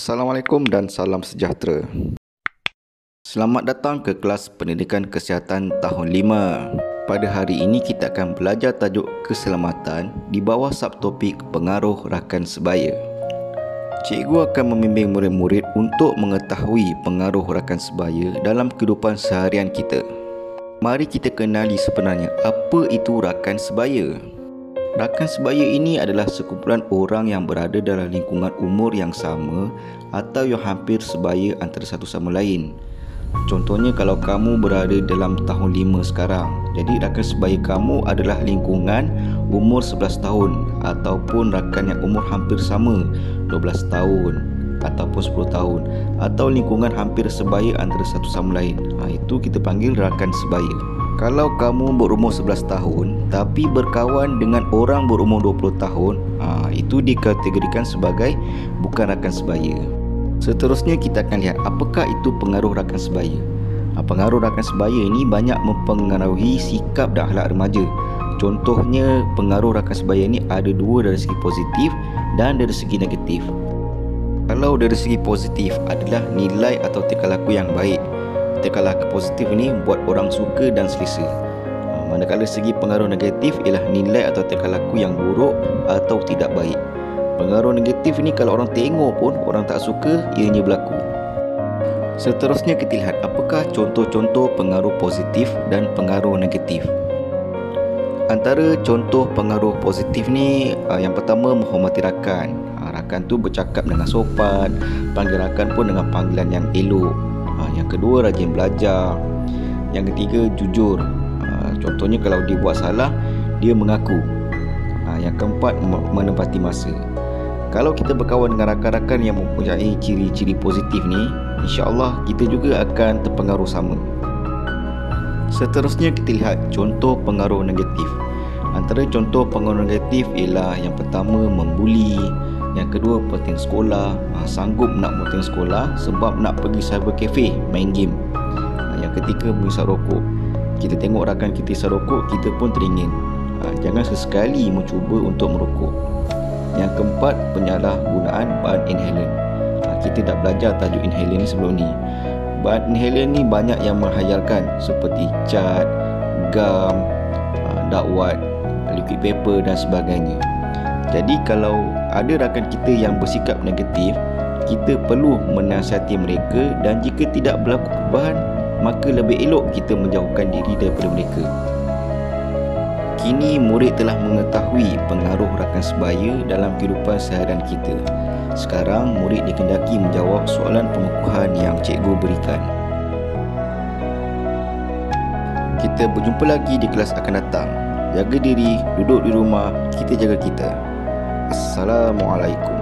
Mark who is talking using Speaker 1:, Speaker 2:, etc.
Speaker 1: Assalamualaikum dan salam sejahtera. Selamat datang ke kelas Pendidikan Kesihatan tahun 5. Pada hari ini kita akan belajar tajuk keselamatan di bawah subtopik pengaruh rakan sebaya. Cikgu akan membimbing murid-murid untuk mengetahui pengaruh rakan sebaya dalam kehidupan seharian kita. Mari kita kenali sebenarnya apa itu rakan sebaya. Rakan sebaya ini adalah sekumpulan orang yang berada dalam lingkungan umur yang sama atau yang hampir sebaya antara satu sama lain. Contohnya kalau kamu berada dalam tahun 5 sekarang, jadi rakan sebaya kamu adalah lingkungan umur 11 tahun ataupun rakan yang umur hampir sama 12 tahun ataupun 10 tahun atau lingkungan hampir sebaya antara satu sama lain. Itu kita panggil rakan sebaya. Kalau kamu berumur 11 tahun tapi berkawan dengan orang berumur 20 tahun, itu dikategorikan sebagai bukan rakan sebaya. Seterusnya kita akan lihat apakah itu pengaruh rakan sebaya. Pengaruh rakan sebaya ini banyak mempengaruhi sikap dan akhlak remaja. Contohnya pengaruh rakan sebaya ini ada dua, dari segi positif dan dari segi negatif. Kalau dari segi positif adalah nilai atau tingkah laku yang baik. Tingkah laku positif ini buat orang suka dan selesa. Manakala segi pengaruh negatif ialah nilai atau tingkah laku yang buruk atau tidak baik. Pengaruh negatif ini kalau orang tengok pun orang tak suka, ianya berlaku. Seterusnya kita lihat apakah contoh-contoh pengaruh positif dan pengaruh negatif. Antara contoh pengaruh positif ni, yang pertama menghormati rakan. Rakan tu bercakap dengan sopan, panggil rakan pun dengan panggilan yang elok. Yang kedua, rajin belajar. Yang ketiga, jujur. Contohnya kalau dia buat salah, dia mengaku. Yang keempat, menepati masa. Kalau kita berkawan dengan rakan-rakan yang mempunyai ciri-ciri positif ni, insya-Allah kita juga akan terpengaruh sama. Seterusnya kita lihat contoh pengaruh negatif. Antara contoh pengaruh negatif ialah yang pertama, membuli. Yang kedua, penting sekolah. Sanggup nak penting sekolah sebab nak pergi cyber cafe main game. Yang ketiga, menghisap rokok. Kita tengok rakan kita hisap rokok, kita pun teringin. Jangan sesekali mencuba untuk merokok. Yang keempat, penyalahgunaan bahan inhalan. Kita dah belajar tajuk inhalan ni sebelum ni. Bahan inhalan ni banyak yang menghayalkan seperti cat, gam, dakwat, liquid paper dan sebagainya. Jadi kalau ada rakan kita yang bersikap negatif, kita perlu menasihati mereka, dan jika tidak berlaku perubahan, maka lebih elok kita menjauhkan diri daripada mereka. Kini murid telah mengetahui pengaruh rakan sebaya dalam kehidupan seharian kita. Sekarang murid dikehendaki menjawab soalan pengukuhan yang cikgu berikan. Kita berjumpa lagi di kelas akan datang. Jaga diri, duduk di rumah, kita jaga kita. Assalamualaikum.